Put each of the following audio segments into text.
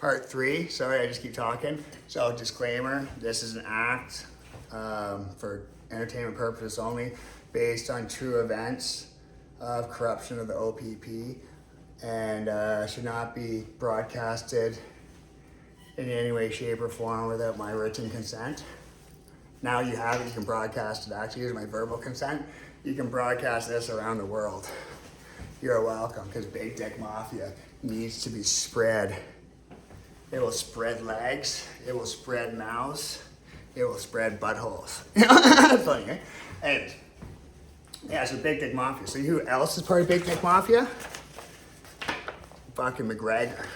Part 3, sorry, I just keep talking. So disclaimer, this is an act for entertainment purposes only, based on true events of corruption of the OPP, and should not be broadcasted in any way, shape, or form without my written consent. Now you have it, you can broadcast it. Actually, use my verbal consent. You can broadcast this around the world. You're welcome, because Big Dick Mafia needs to be spread. It will spread legs, it will spread mouths, it will spread buttholes. Funny, eh? Anyways, yeah, so Big Dick Mafia. So who else is part of Big Dick Mafia? Fucking McGregor.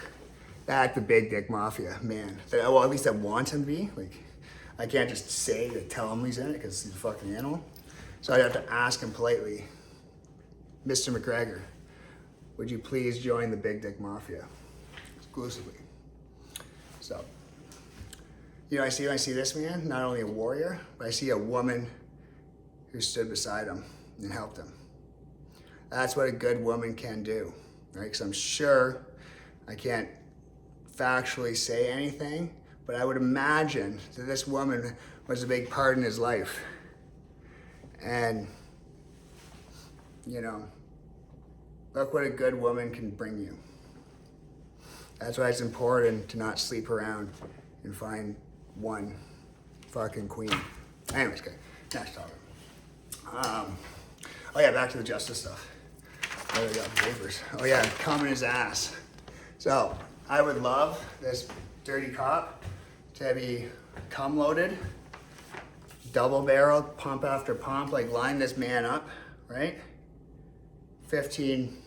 That's the Big Dick Mafia, man. Well, at least I want him to be. Like, I can't just say to tell him he's in it because he's a fucking animal. So I'd have to ask him politely, Mr. McGregor, would you please join the Big Dick Mafia exclusively? So, you know, I see this man, not only a warrior, but I see a woman who stood beside him and helped him. That's what a good woman can do, right? Because I'm sure, I can't factually say anything, but I would imagine that this woman was a big part in his life. And, you know, look what a good woman can bring you. That's why it's important to not sleep around and find one fucking queen. Anyways, okay, next topic. Oh yeah, back to the justice stuff. Oh, we got papers. Oh yeah, cum in his ass. So, I would love this dirty cop to be cum loaded, double barreled, pump after pump, like line this man up, right? 15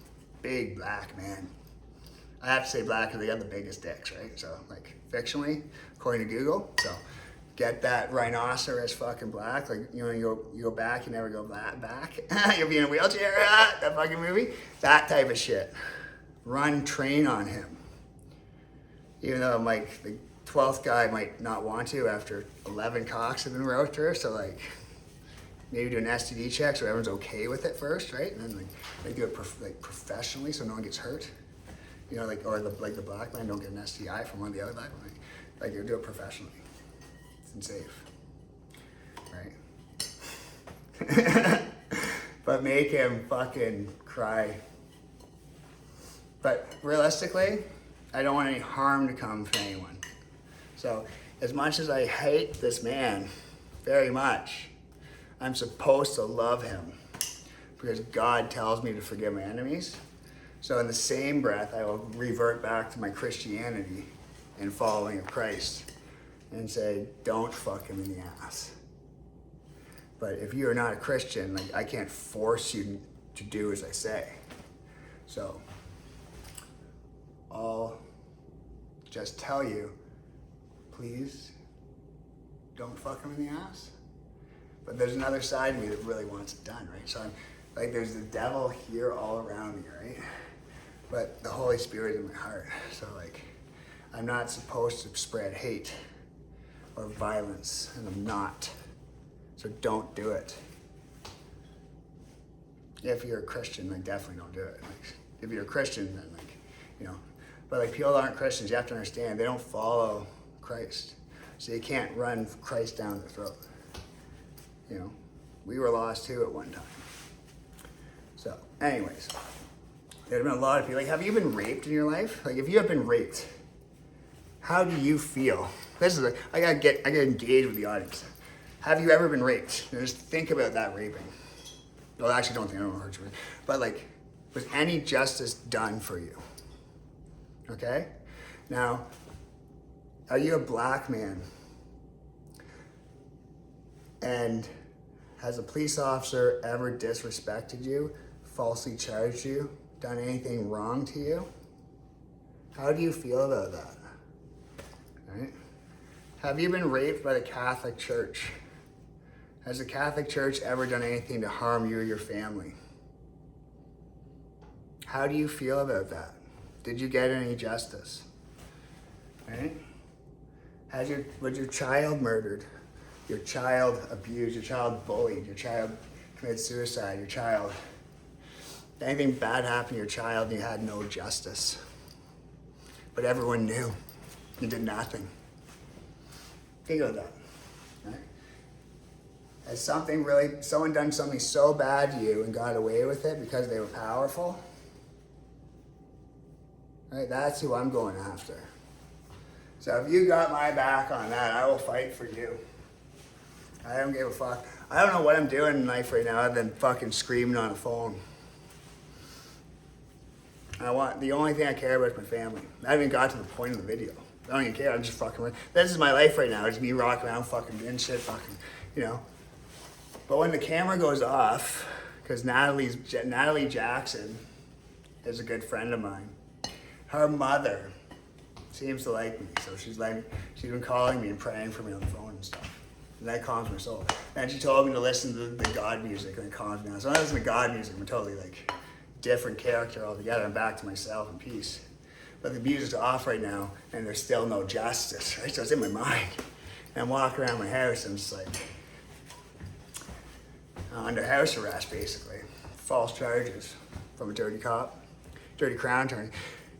big black men. I have to say black because they got the biggest dicks, right? So, like, fictionally, according to Google. So, get that rhinoceros fucking black. Like, you know, you go back, you never go back. You'll be in a wheelchair, that fucking movie. That type of shit. Run train on him. Even though, like, the 12th guy might not want to after 11 cocks have been roped her. So, like, maybe do an STD check so everyone's okay with it first, right? And then, like do it professionally so no one gets hurt. You know, like, or the black man don't get an STI from one of the other black men. Like, you do it professionally. It's safe, right? But make him fucking cry. But realistically, I don't want any harm to come to anyone. So, as much as I hate this man very much, I'm supposed to love him because God tells me to forgive my enemies. So in the same breath, I will revert back to my Christianity and following of Christ and say, don't fuck him in the ass. But if you are not a Christian, like, I can't force you to do as I say. So I'll just tell you, please don't fuck him in the ass. But there's another side of me that really wants it done, right? So I'm like, there's the devil here all around me, right? But the Holy Spirit is in my heart. So, like, I'm not supposed to spread hate or violence, and I'm not. So don't do it. If you're a Christian, like, definitely don't do it. Like, if you're a Christian, then, like, you know. But, like, people that aren't Christians, you have to understand, they don't follow Christ. So you can't run Christ down their throat. You know, we were lost too at one time. So, anyways, there's been a lot of people. Like, have you been raped in your life? Like, if you have been raped, how do you feel? This is like, I gotta engage with the audience. Have you ever been raped? You know, just think about that raping. Well, I actually don't think I don't hurt you, but like, was any justice done for you? Okay. Now, are you a black man? And has a police officer ever disrespected you, falsely charged you, done anything wrong to you? How do you feel about that? Right? Have you been raped by the Catholic Church? Has the Catholic Church ever done anything to harm you or your family? How do you feel about that? Did you get any justice? Right? Was your child murdered? Your child abused, your child bullied, your child committed suicide, your child, anything bad happened to your child and you had no justice. But everyone knew. You did nothing. Think of that. Right? Has someone done something so bad to you and got away with it because they were powerful? Right? That's who I'm going after. So if you got my back on that, I will fight for you. I don't give a fuck. I don't know what I'm doing in life right now other than fucking screaming on a phone. The only thing I care about is my family. I haven't even got to the point of the video. I don't even care, I'm just fucking, this is my life right now. It's me rocking around fucking doing shit, fucking, you know. But when the camera goes off, because Natalie Jackson is a good friend of mine. Her mother seems to like me, so she's been calling me and praying for me on the phone and stuff. And that calms my soul. And she told me to listen to the God music, and it calms me down. So when I listen to God music, I'm totally like different character altogether. I'm back to myself and peace. But the music's off right now, and there's still no justice, right? So it's in my mind. And I'm walking around my house, and it's like, under house arrest, basically. False charges from a dirty cop, dirty crown attorney.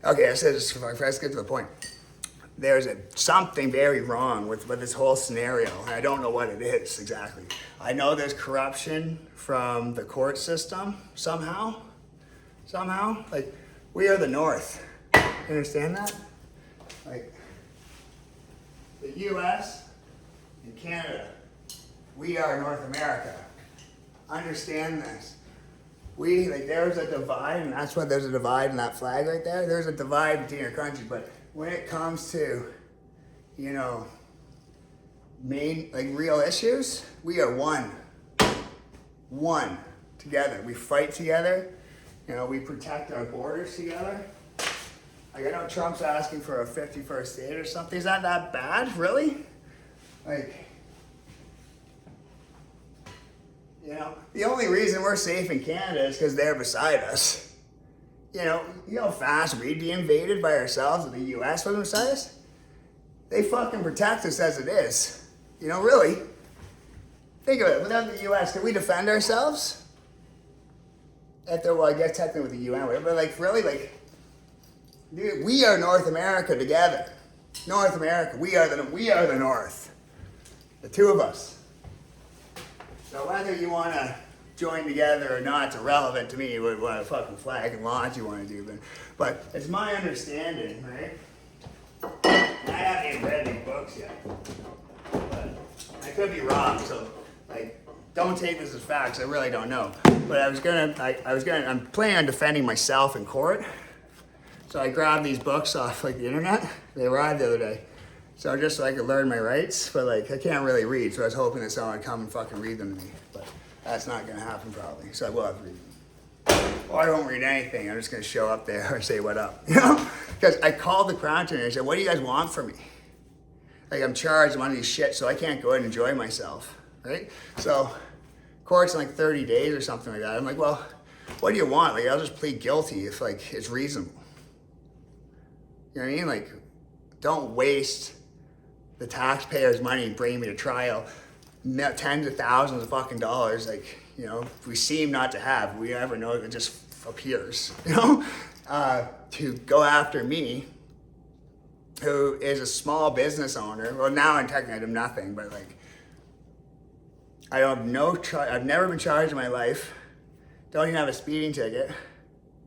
Okay, I said this, let's get to the point. There's something very wrong with this whole scenario, and I don't know what it is exactly. I know there's corruption from the court system somehow. Like, we are the North. You understand that? Like, the US and Canada, we are North America. Understand this. There's a divide, and that's why there's a divide in that flag right there. There's a divide between our countries, but when it comes to, you know, real issues, we are one together. We fight together. You know, we protect our borders together. Like, I know Trump's asking for a 51st state or something. Is that bad, really? Like, you know, the only reason we're safe in Canada is because they're beside us. You know how fast we'd be invaded by ourselves if the US was beside us? They fucking protect us as it is. You know, really. Think of it, without the US, can we defend ourselves? I guess technically with the UN, but like, really, like, dude, we are North America together. North America, we are the North. The two of us. So whether you want to join together or not, it's irrelevant to me what fucking flag and launch you want to do. But it's my understanding, right? I haven't even read any books yet. But I could be wrong, so like, don't take this as facts. I really don't know. But I'm planning on defending myself in court. So I grabbed these books off like the internet. They arrived the other day. So just so I could learn my rights, but like, I can't really read, so I was hoping that someone would come and fucking read them to me. But that's not gonna happen probably, so I will have to read them. Or I won't read anything, I'm just gonna show up there and say what up, you know? Because I called the crown attorney and I said, what do you guys want from me? Like, I'm charged with one of these shit, so I can't go ahead and enjoy myself, right? So, court's in like 30 days or something like that. I'm like, well, what do you want? Like, I'll just plead guilty if like, it's reasonable. You know what I mean? Like, don't waste the taxpayers' money bringing me to trial, tens of thousands of fucking dollars, like, you know, we seem not to have. We never know, it just appears, you know, to go after me, who is a small business owner. Well, now I'm technically I do nothing, but like, I don't have I've never been charged in my life. Don't even have a speeding ticket,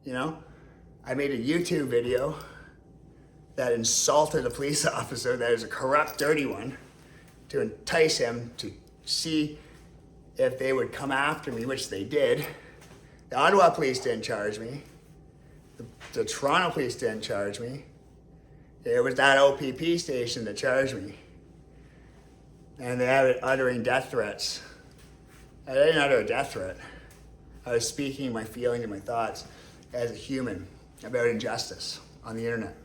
you know. I made a YouTube video that insulted a police officer that is a corrupt, dirty one, to entice him to see if they would come after me, which they did. The Ottawa police didn't charge me. The Toronto police didn't charge me. It was that OPP station that charged me. And they had it uttering death threats. I didn't utter a death threat. I was speaking my feelings and my thoughts as a human about injustice on the internet.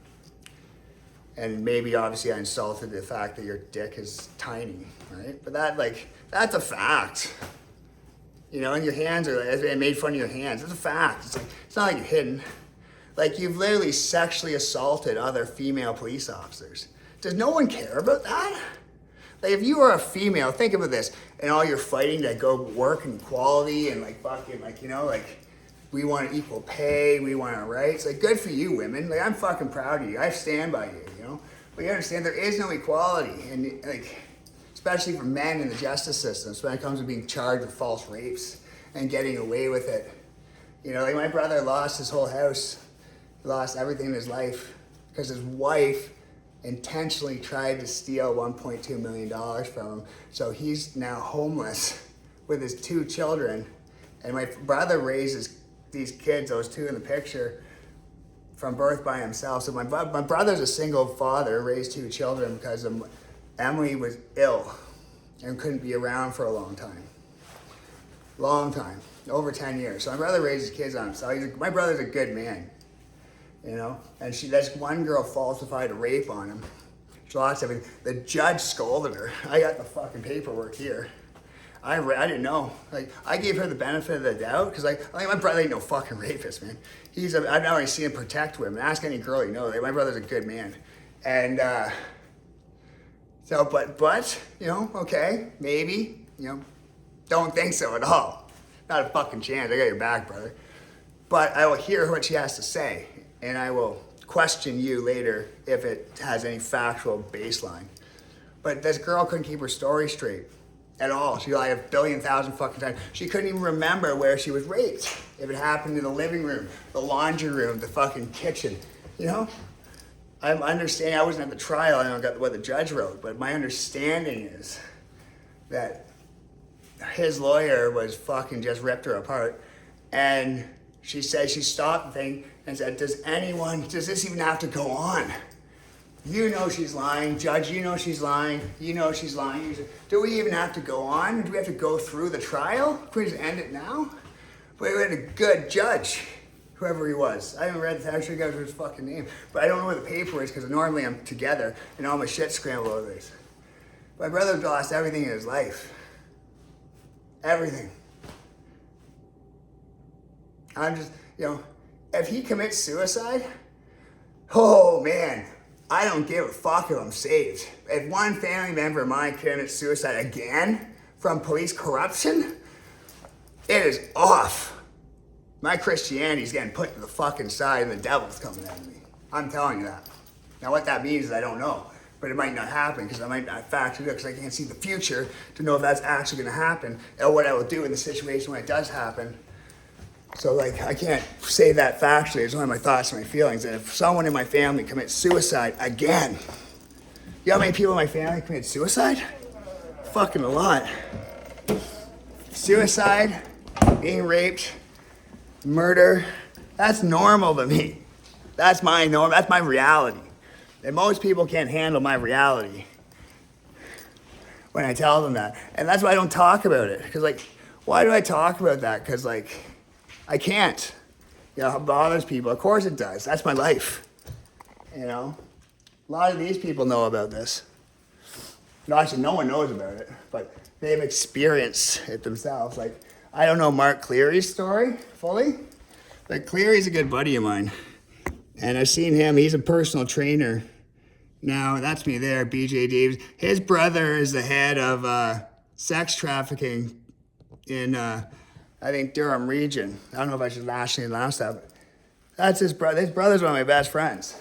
And maybe obviously I insulted the fact that your dick is tiny, right? But that's a fact. You know, and your hands are, I made fun of your hands. It's a fact. It's not like you're hidden. Like, you've literally sexually assaulted other female police officers. Does no one care about that? Like, if you are a female, think about this, and all you're fighting to go work and equality and like fucking, like, you know, like, we want equal pay, we want our rights. Like, good for you, women. Like, I'm fucking proud of you. I stand by you, you know? But you understand there is no equality, and like, especially for men in the justice system, when it comes to being charged with false rapes and getting away with it. You know, like my brother lost his whole house. He lost everything in his life because his wife intentionally tried to steal $1.2 million from him. So he's now homeless with his 2 children. And my brother raises these kids, those 2 in the picture, from birth by himself. So my brother's a single father, raised 2 children because Emily was ill and couldn't be around for a long time. Long time, over 10 years. So my brother raises kids on himself. My brother's a good man, you know? And this one girl falsified a rape on him. She lost everything. The judge scolded her. I got the fucking paperwork here. I didn't know. Like, I gave her the benefit of the doubt because like my brother ain't no fucking rapist, man. I've already seen him protect women. Ask any girl you know. Like, my brother's a good man. And but you know, okay, maybe, you know, don't think so at all. Not a fucking chance. I got your back, brother. But I will hear what she has to say, and I will question you later if it has any factual baseline. But this girl couldn't keep her story straight at all. She lied 1,000,000,000 fucking times. She couldn't even remember where she was raped. If it happened in the living room, the laundry room, the fucking kitchen, you know? I'm understanding, I wasn't at the trial, I don't know what the judge wrote, but my understanding is that his lawyer was fucking just ripped her apart. And she said, she stopped the thing and said, does this even have to go on? You know she's lying. Judge, you know she's lying. You know she's lying. Do we even have to go on? Do we have to go through the trial? Can we just end it now? But we had a good judge, whoever he was. I haven't read the actually got his fucking name. But I don't know where the paper is because normally I'm together and all my shit scrambled over this. My brother lost everything in his life. Everything. I'm just, you know, if he commits suicide, oh man, I don't give a fuck if I'm saved. If one family member of mine commits suicide again from police corruption, it is off. My Christianity's getting put to the fucking side and the devil's coming at me. I'm telling you that. Now what that means is I don't know, but it might not happen because I might not factor it because I can't see the future to know if that's actually gonna happen or what I will do in the situation when it does happen. So like, I can't say that factually, it's only my thoughts and my feelings. And if someone in my family commits suicide again, you know how many people in my family commit suicide? Fucking a lot. Suicide, being raped, murder, that's normal to me. That's my norm, that's my reality. And most people can't handle my reality when I tell them that. And that's why I don't talk about it. Because like, why do I talk about that? Because like, I can't. You know, it bothers people. Of course it does. That's my life. You know? A lot of these people know about this. No, actually, no one knows about it, but they've experienced it themselves. Like, I don't know Mark Cleary's story fully, but Cleary's a good buddy of mine. And I've seen him. He's a personal trainer. Now, that's me there, BJ Davis. His brother is the head of sex trafficking in... I think Durham region. I don't know if I should actually announce that, but that's his brother. His brother's one of my best friends.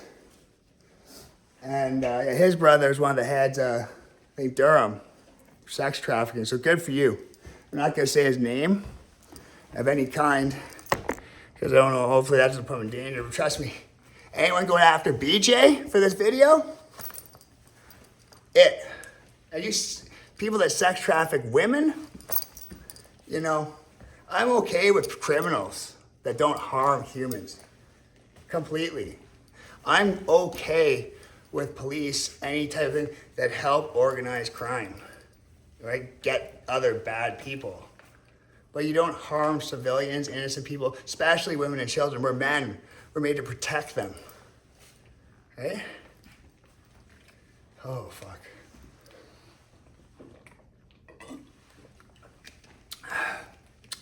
And his brother is one of the heads, I think Durham, sex trafficking. So good for you. I'm not gonna say his name of any kind, because I don't know, hopefully that doesn't put him in danger, but trust me. Anyone going after BJ for this video? And you people that sex traffic women, you know, I'm okay with criminals that don't harm humans, completely. I'm okay with police, any type of thing that help organize crime, right? Get other bad people. But you don't harm civilians, innocent people, especially women and children. We're men, we're made to protect them, right? Oh, fuck.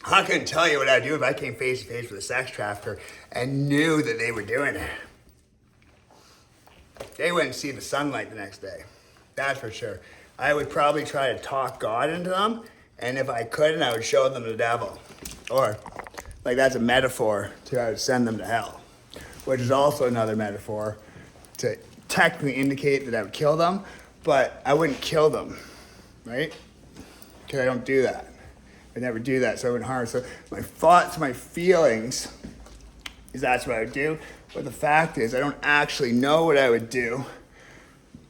I couldn't tell you what I'd do if I came face to face with a sex trafficker and knew that they were doing it. They wouldn't see the sunlight the next day. That's for sure. I would probably try to talk God into them, and if I couldn't, I would show them the devil. Or, like, that's a metaphor to send them to hell, which is also another metaphor to technically indicate that I would kill them, but I wouldn't kill them, right? Because I don't do that. I never do that, so I wouldn't harm. So my thoughts, my feelings, is that's what I would do. But the fact is, I don't actually know what I would do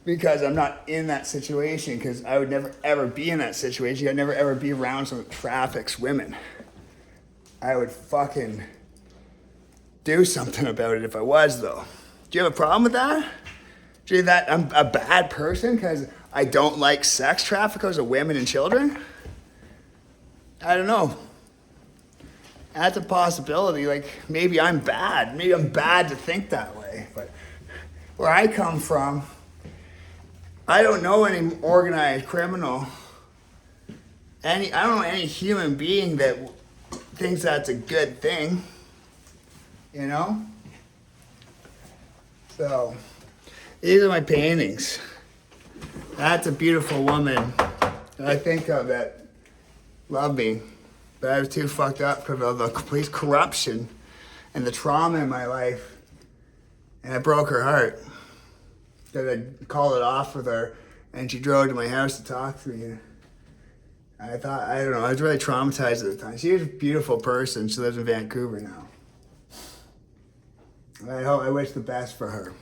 because I'm not in that situation, because I would never ever be in that situation. I'd never ever be around someone that traffics women. I would fucking do something about it if I was, though. Do you have a problem with that? Do you think that I'm a bad person because I don't like sex traffickers of women and children? I don't know. That's a possibility. Like, maybe I'm bad. Maybe I'm bad to think that way. But where I come from, I don't know any organized criminal. I don't know any human being that thinks that's a good thing. You know? So, these are my paintings. That's a beautiful woman that I think of that loved me, but I was too fucked up because of the complete corruption and the trauma in my life, and I broke her heart. Because I called it off with her, and she drove to my house to talk to me. I thought, I don't know, I was really traumatized at the time. She was a beautiful person. She lives in Vancouver now. I wish the best for her.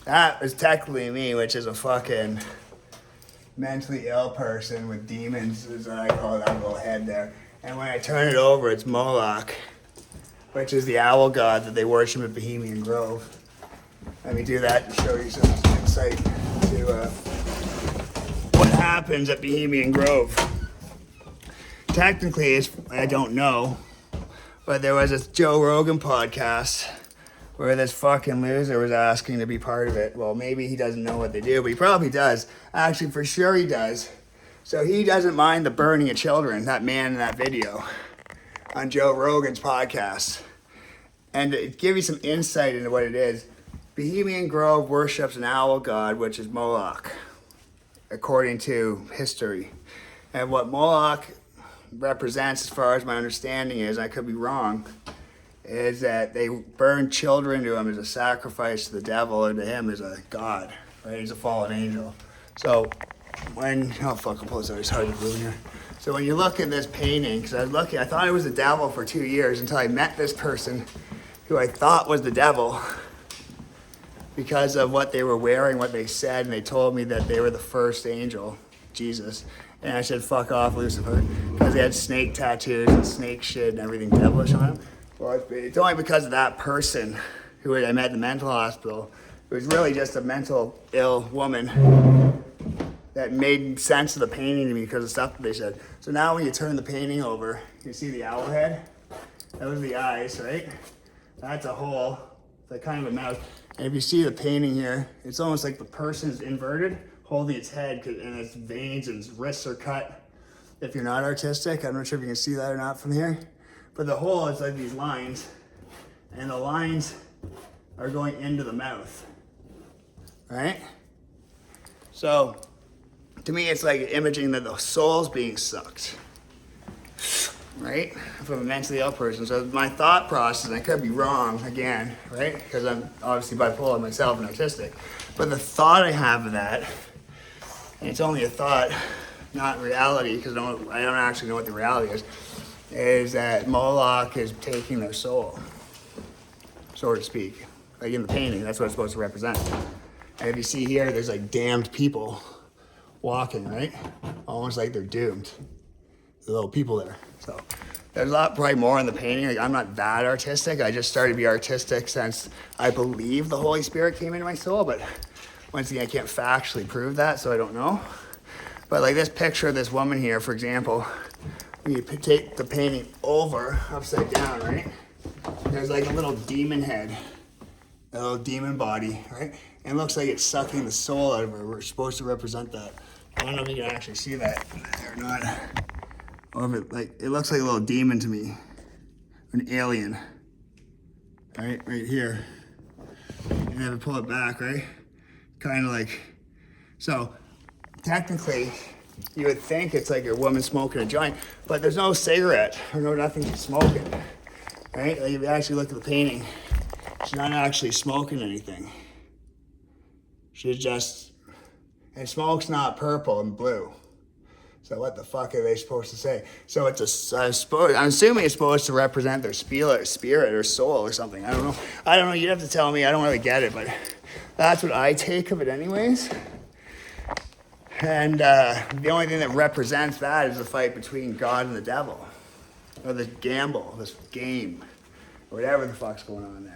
That was technically me, which is a fucking mentally ill person with demons, is what I call that little head there. And when I turn it over, it's Moloch, which is the owl god that they worship at Bohemian Grove. Let me do that to show you some insight to what happens at Bohemian Grove. Technically, I don't know, but there was a Joe Rogan podcast where this fucking loser was asking to be part of it. Well, maybe he doesn't know what they do, but he probably does. Actually, for sure he does. So he doesn't mind the burning of children, that man in that video on Joe Rogan's podcast. And to give you some insight into what it is, Bohemian Grove worships an owl god, which is Moloch, according to history. And what Moloch represents, as far as my understanding is, I could be wrong, is that they burn children to him as a sacrifice to the devil, and to him as a god, right? He's a fallen angel. So when, oh fuck, I'll pull this out, it's hard to move here. So when you look at this painting, because I thought it was the devil for 2 years until I met this person who I thought was the devil because of what they were wearing, what they said, and they told me that they were the first angel, Jesus. And I said, fuck off, Lucifer, because they had snake tattoos and snake shit and everything devilish on them. Well, it's only because of that person who I met in the mental hospital. It was really just a mental ill woman that made sense of the painting to me because of stuff that they said. So now when you turn the painting over, you see the owl head? That was the eyes, right? That's a hole, like kind of a mouth. And if you see the painting here, it's almost like the person is inverted, holding its head, and its veins and its wrists are cut. If you're not artistic, I'm not sure if you can see that or not from here. But the hole is like these lines, and the lines are going into the mouth, right? So, to me, it's like imaging that the soul's being sucked, right? From a mentally ill person. So my thought process, and I could be wrong again, right? Because I'm obviously bipolar myself and autistic. But the thought I have of that, and it's only a thought, not reality, because I don't actually know what the reality is that Moloch is taking their soul, so to speak. Like in the painting, that's what it's supposed to represent. And if you see here, there's like damned people walking, right? Almost like they're doomed. The little people there. So there's a lot, probably more in the painting. Like, I'm not that artistic. I just started to be artistic since I believe the Holy Spirit came into my soul, but once again, I can't factually prove that, so I don't know. But like this picture of this woman here, for example, when you take the painting over, upside down, right? There's like a little demon head, a little demon body, right? And it looks like it's sucking the soul out of her. We're supposed to represent that. I don't know if you can actually see that or not. Or if it looks like a little demon to me, an alien, right here. And then we pull it back, right? Kind of like, so technically, you would think it's like a woman smoking a joint, but there's no cigarette or nothing to smoke it, right? Like if you actually look at the painting, She's not actually smoking anything. She's just, and smoke's not purple and blue. So what the fuck are they supposed to say? So it's I'm assuming it's supposed to represent their spirit or soul or something. I don't know. You'd have to tell me. I don't really get it, but that's what I take of it anyways. And the only thing that represents that is the fight between God and the devil. Or the gamble, this game. Or whatever the fuck's going on there.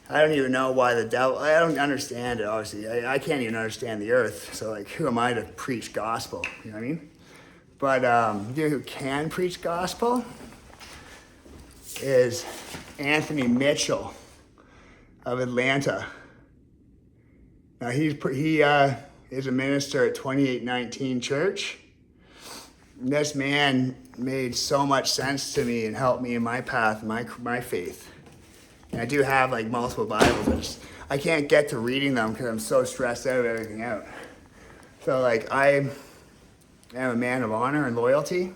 I don't even know why the devil, I don't understand it, obviously. I can't even understand the earth. So, like, who am I to preach gospel? You know what I mean? But, you know who can preach gospel? Is Anthony Mitchell of Atlanta. Now, he is a minister at 2819 Church. This man made so much sense to me and helped me in my path, my faith. And I do have like multiple Bibles, but I can't get to reading them because I'm so stressed out of everything out. So like I am a man of honor and loyalty.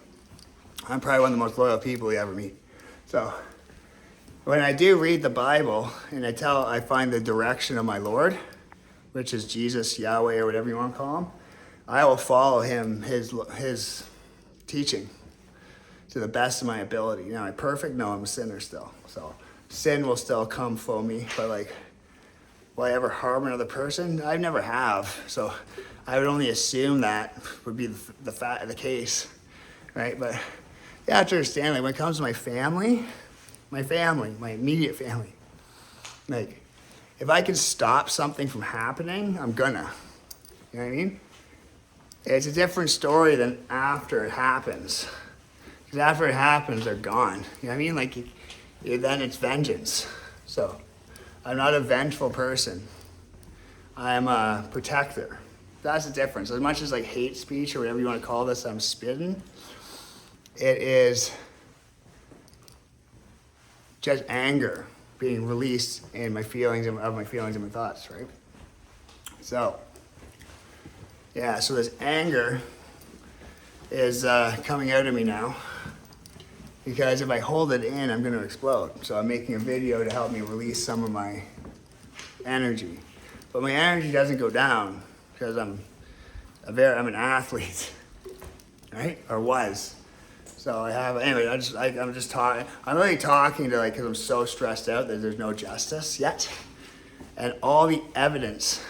I'm probably one of the most loyal people you ever meet. So when I do read the Bible and I find the direction of my Lord, which is Jesus, Yahweh, or whatever you want to call him, I will follow him, his teaching to the best of my ability. You know, am I perfect? No, I'm a sinner still. So sin will still come for me, but like, will I ever harm another person? I never have. So I would only assume that would be the case, right? But you have to understand, like when it comes to my family, my immediate family, like if I can stop something from happening, I'm gonna. You know what I mean? It's a different story than after it happens. Because after it happens, they're gone. You know what I mean? Like, then it's vengeance. So, I'm not a vengeful person. I'm a protector. That's the difference. As much as like hate speech or whatever you want to call this, I'm spitting. It is just anger being released in my feelings and my thoughts, right? So, yeah, so this anger is coming out of me now. Because if I hold it in, I'm going to explode. So I'm making a video to help me release some of my energy. But my energy doesn't go down because I'm an athlete, right? Or was. So anyway, I'm just talking. I'm really talking to because I'm so stressed out that there's no justice yet. And all the evidence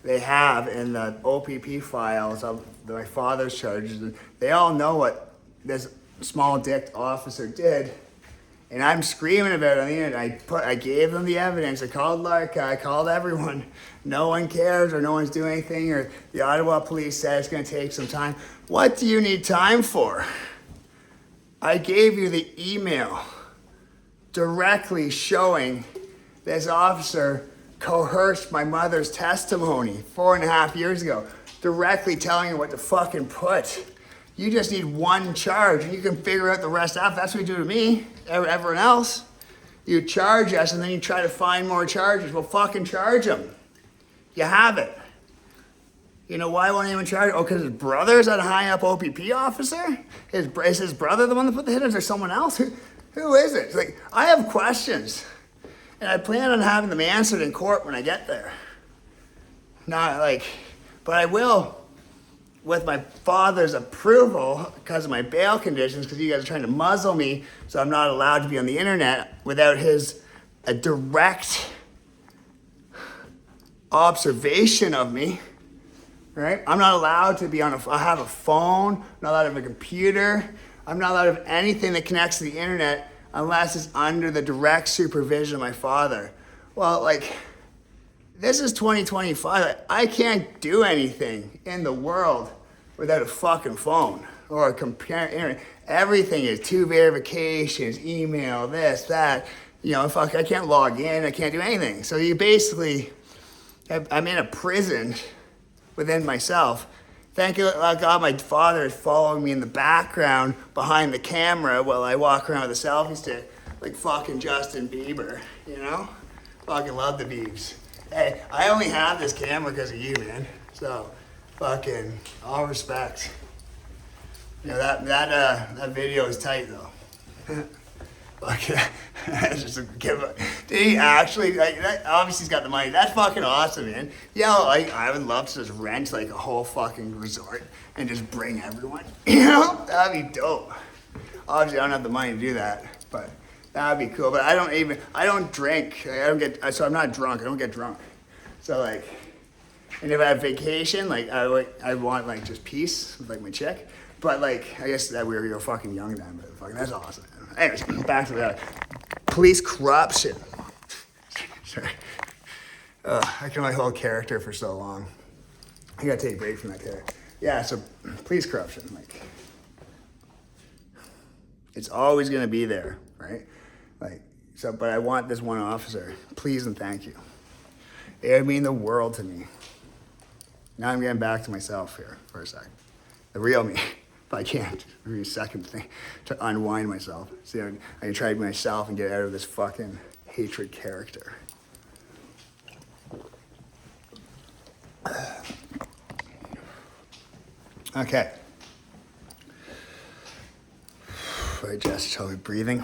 they have in the OPP files of my father's charges, they all know what this small-dicked officer did, and I'm screaming about it on the internet. I gave them the evidence. I called Larka. I called everyone. No one cares, or no one's doing anything, or the Ottawa police said it's going to take some time. What do you need time for? I gave you the email directly showing this officer coerced my mother's testimony 4.5 years ago, directly telling her what to fucking put. You just need one charge, and you can figure out the rest out. That's what you do to me, everyone else. You charge us, and then you try to find more charges. Well, fucking charge them. You have it. You know why won't anyone charge? Oh, because his brother is a high-up OPP officer? Is his brother the one that put the hit, or is there someone else? Who is it? Like, I have questions, and I plan on having them answered in court when I get there. But I will, with my father's approval, because of my bail conditions, because you guys are trying to muzzle me, so I'm not allowed to be on the internet without a direct observation of me, right? I'm not allowed to be I have a phone, I'm not allowed to have a computer, I'm not allowed to have anything that connects to the internet unless it's under the direct supervision of my father. Well, this is 2025. I can't do anything in the world without a fucking phone or a computer. Internet. Everything is 2 verifications, email, this, that. I can't log in. I can't do anything. So you basically, I'm in a prison within myself. Thank you, God, my father is following me in the background behind the camera while I walk around with a selfie stick like fucking Justin Bieber, Fucking love the Biebs. Hey, I only have this camera because of you, man. So, fucking all respect. That video is tight though. Okay. Did he actually, like, that, obviously he's got the money. That's fucking awesome, man. Yeah, like, I would love to just rent, like, a whole fucking resort and just bring everyone. You know? That'd be dope. Obviously, I don't have the money to do that, but that'd be cool. But I don't drink. Like, so I'm not drunk. I don't get drunk. So, like, and if I have vacation, like, I want, like, just peace with, like, my chick. But, like, I guess that we were fucking young then, but fucking, that's awesome. Anyways, back to that. Police corruption. Sorry. I can only hold character for so long. I gotta take a break from that character. Yeah, so police corruption, like, it's always gonna be there, right? Like, so, but I want this one officer, please and thank you. It would mean the world to me. Now I'm getting back to myself here for a second. The real me. If I can't, give me a second thing to unwind myself. See, I can try to be myself and get out of this fucking hatred character. Okay. Right, Jess, shall we breathing?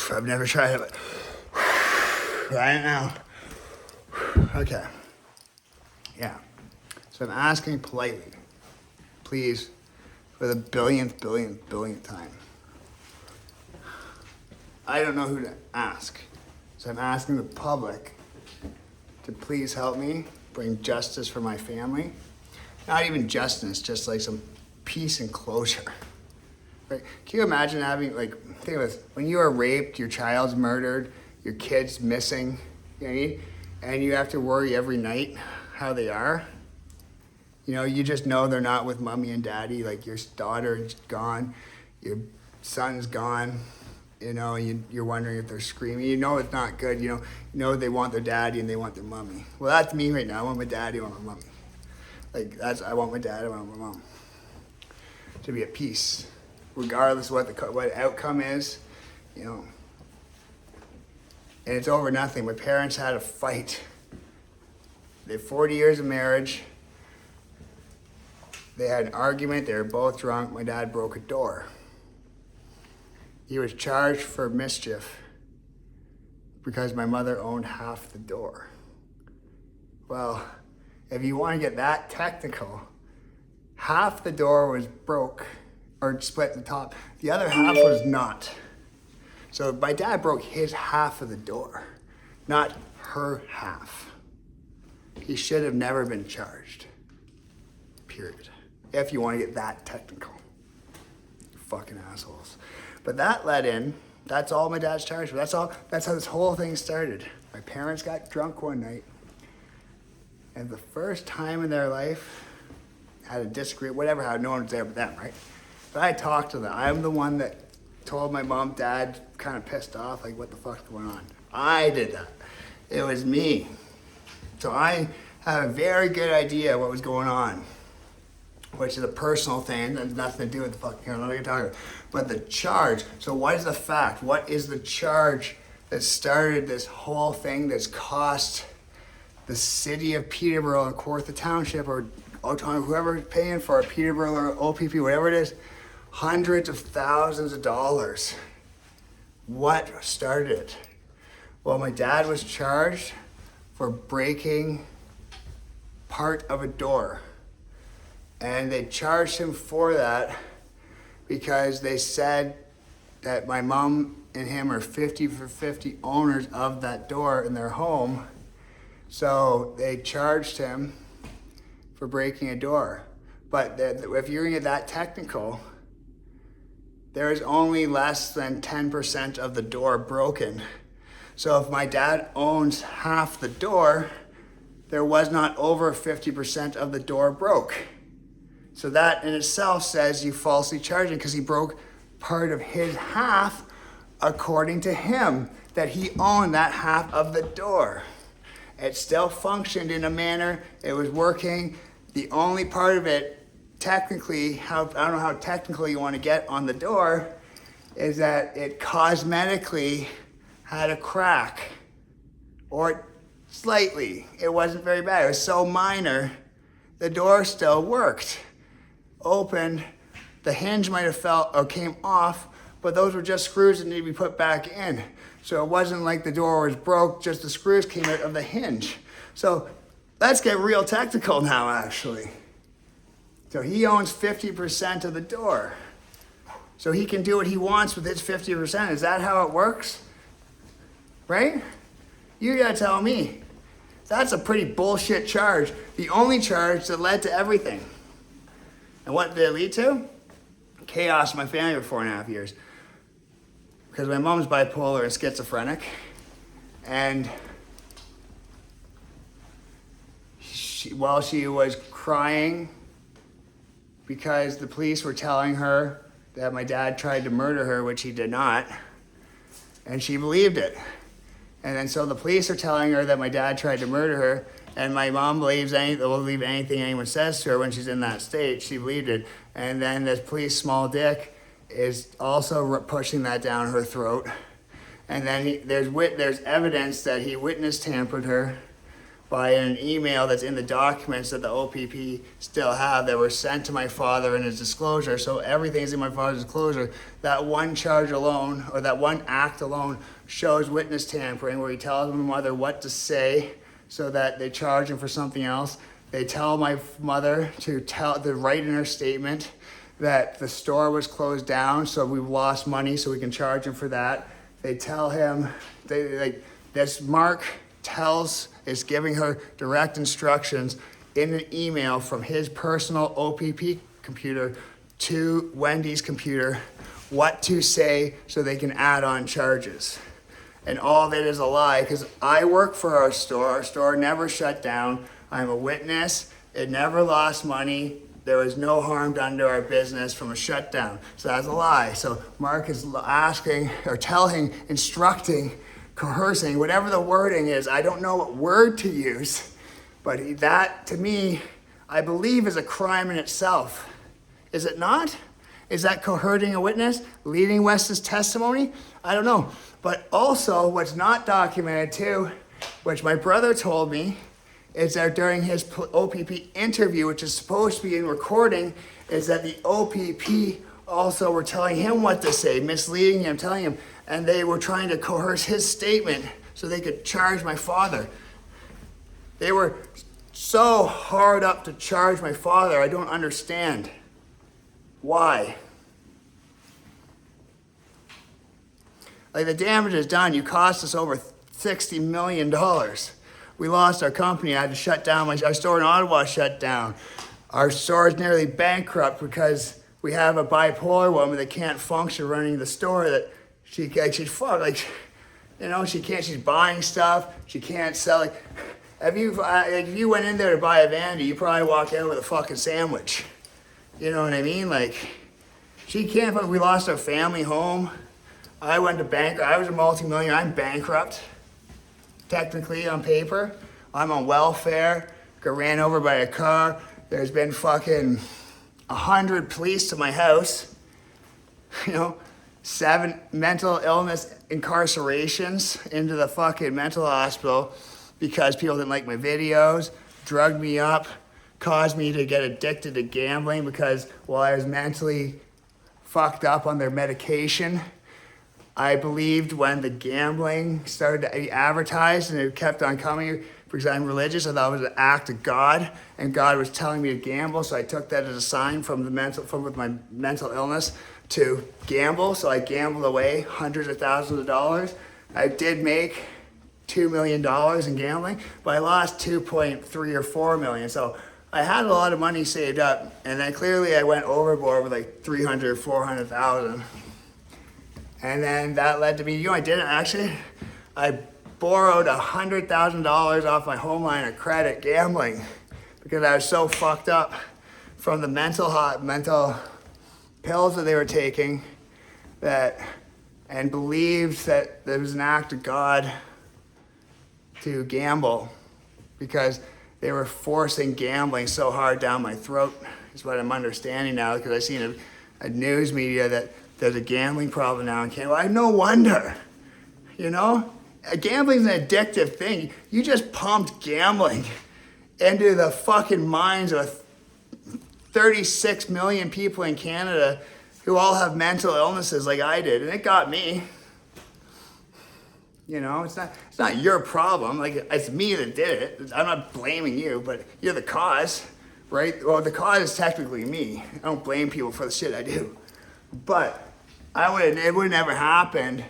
I've never tried it, but right now. Okay. Yeah. So I'm asking politely, please, for the billionth time. I don't know who to ask. So I'm asking the public to please help me bring justice for my family. Not even justice, just like some peace and closure. Right? Can you imagine having, like, think of this, when you are raped, your child's murdered, your kid's missing, you know what I mean? And you have to worry every night how they are. You know, you just know they're not with mommy and daddy, like your daughter's gone, your son's gone, you know, you're wondering if they're screaming. You know it's not good, you know they want their daddy and they want their mommy. Well, that's me right now. I want my daddy, I want my mommy. Like, I want my dad, I want my mom. To be at peace, regardless of what outcome is, you know. And it's over nothing. My parents had a fight. They had 40 years of marriage. They had an argument, they were both drunk, my dad broke a door. He was charged for mischief because my mother owned half the door. Well, if you want to get that technical, half the door was broke, or split the top. The other half was not. So my dad broke his half of the door, not her half. He should have never been charged, period. If you want to get that technical. Fucking assholes. But that led in, that's all my dad's charged for. That's how this whole thing started. My parents got drunk one night, and the first time in their life, had a disagreement, whatever, how no one was there but them, right? But I talked to them. I'm the one that told my mom, dad, kind of pissed off, like, what the fuck's going on? I did that. It was me. So I have a very good idea what was going on, which is a personal thing that has nothing to do with the fucking, I'm not gonna talk about it. But the charge, so what is the fact? What is the charge that started this whole thing that's cost the city of Peterborough, or Kawartha Township, or whoever's paying for it, Peterborough or OPP, whatever it is, hundreds of thousands of dollars? What started it? Well, my dad was charged for breaking part of a door. And they charged him for that because they said that my mom and him are 50-50 owners of that door in their home. So they charged him for breaking a door. But if you're gonna get that technical, there is only less than 10% of the door broken. So if my dad owns half the door, there was not over 50% of the door broke. So that in itself says you falsely charged him because he broke part of his half according to him, that he owned that half of the door. It still functioned in a manner, it was working. The only part of it, technically, I don't know how technical you want to get on the door, is that it cosmetically had a crack, or slightly. It wasn't very bad, it was so minor, the door still worked. Opened, the hinge might have fell or came off, but those were just screws that need to be put back in. So it wasn't like the door was broke, just the screws came out of the hinge. So let's get real technical now, actually. So he owns 50% of the door. So he can do what he wants with his 50%. Is that how it works? Right? You gotta tell me. That's a pretty bullshit charge. The only charge that led to everything. And what did it lead to? Chaos in my family for 4.5 years. Because my mom's bipolar and schizophrenic. And while she was crying because the police were telling her that my dad tried to murder her, which he did not, and she believed it. And then so the police are telling her that my dad tried to murder her, and my mom will believe anything anyone says to her when she's in that state. She believed it. And then this police small dick is also pushing that down her throat. And then there's evidence that he witness tampered her by an email that's in the documents that the OPP still have that were sent to my father in his disclosure. So everything's in my father's disclosure. That one charge alone, or that one act alone, shows witness tampering, where he tells my mother what to say so that they charge him for something else. They tell my mother to write in her statement that the store was closed down, so we've lost money, so we can charge him for that. They tell him, this Mark is giving her direct instructions in an email from his personal OPP computer to Wendy's computer what to say so they can add on charges. And all of it is a lie, because I work for our store. Our store never shut down. I'm a witness. It never lost money. There was no harm done to our business from a shutdown. So that's a lie. So Mark is asking or instructing, coercing, whatever the wording is. I don't know what word to use, but that to me, I believe is a crime in itself. Is it not? Is that coercing a witness, leading Wes's testimony? I don't know. But also what's not documented too, which my brother told me, is that during his OPP interview, which is supposed to be in recording, is that the OPP also were telling him what to say, misleading him, telling him, and they were trying to coerce his statement so they could charge my father. They were so hard up to charge my father, I don't understand. Why? Like, the damage is done. You cost us over $60 million. We lost our company. I had to shut down. Our store in Ottawa shut down. Our store is nearly bankrupt because we have a bipolar woman that can't function running the store. That she's buying stuff. She can't sell it. If you went in there to buy a vanity, you probably walk out with a fucking sandwich. You know what I mean? Like, she can't. We lost our family home. I went to bankrupt. I was a multimillionaire. I'm bankrupt. Technically, on paper. I'm on welfare. Got ran over by a car. There's been fucking 100 police to my house. 7 mental illness incarcerations into the fucking mental hospital because people didn't like my videos, drugged me up, caused me to get addicted to gambling because while I was mentally fucked up on their medication, I believed when the gambling started to be advertised and it kept on coming because I'm religious. I thought it was an act of God, and God was telling me to gamble. So I took that as a sign with my mental illness to gamble. So I gambled away hundreds of thousands of dollars. I did make $2 million in gambling, but I lost 2.3 or 4 million. So I had a lot of money saved up, and then clearly I went overboard with like 300, 400,000. And then that led to me, I didn't actually. I borrowed $100,000 off my home line of credit gambling because I was so fucked up from the mental pills that they were taking and believed that there was an act of God to gamble because they were forcing gambling so hard down my throat is what I'm understanding now because I've seen a news media that there's a gambling problem now in Canada. No wonder, Gambling's an addictive thing. You just pumped gambling into the fucking minds of 36 million people in Canada who all have mental illnesses like I did, and it got me. You know, it's not your problem. Like, it's me that did it. I'm not blaming you, but you're the cause, right? Well, the cause is technically me. I don't blame people for the shit I do. But it would have never happened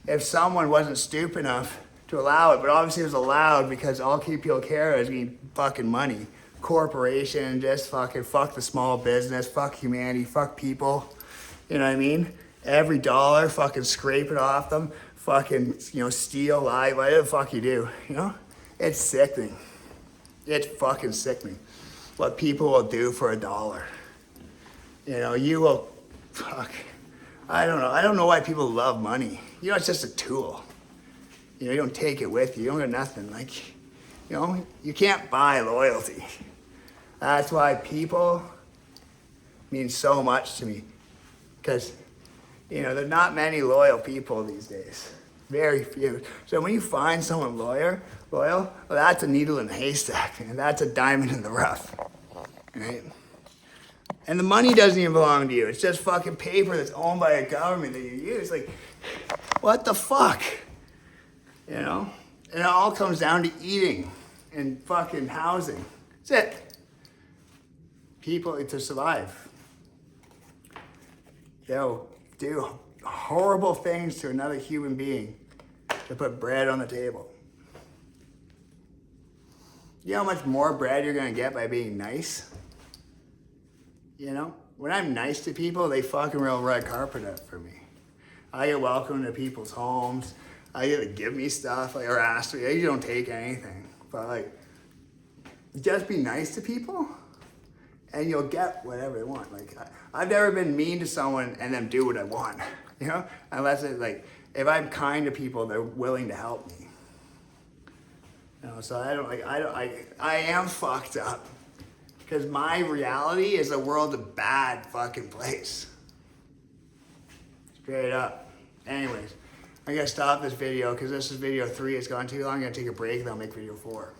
if someone wasn't stupid enough to allow it. But obviously it was allowed because all people care is getting fucking money. Corporation, just fucking fuck the small business, fuck humanity, fuck people. You know what I mean? Every dollar, fucking scrape it off them. Fucking, you know, steal, lie, whatever the fuck you do, you know? It's sickening. It's fucking sickening what people will do for $1. You know, you will, fuck. I don't know. I don't know why people love money. You know, it's just a tool. You know, you don't take it with you. You don't got nothing. Like, you know, you can't buy loyalty. That's why people mean so much to me. Because, you know, there are not many loyal people these days. Very few. So when you find someone loyal, well, that's a needle in a haystack, and that's a diamond in the rough, right? And the money doesn't even belong to you. It's just fucking paper that's owned by a government that you use. Like, what the fuck? You know? And it all comes down to eating and fucking housing. That's it. People, to survive, they'll do horrible things to another human being to put bread on the table. You know how much more bread you're gonna get by being nice? You know? When I'm nice to people, they fucking real red carpet up for me. I get welcome to people's homes. I get to give me stuff, like, or ask me. You don't take anything. But like, just be nice to people and you'll get whatever they want. Like, I've never been mean to someone and then do what I want, you know? Unless it's like, if I'm kind to people, they're willing to help me. You know, so I am fucked up. Because my reality is the world's a bad fucking place. Straight up. Anyways, I'm gonna stop this video because this is video 3. It's gone too long. I'm gonna take a break and I'll make video 4.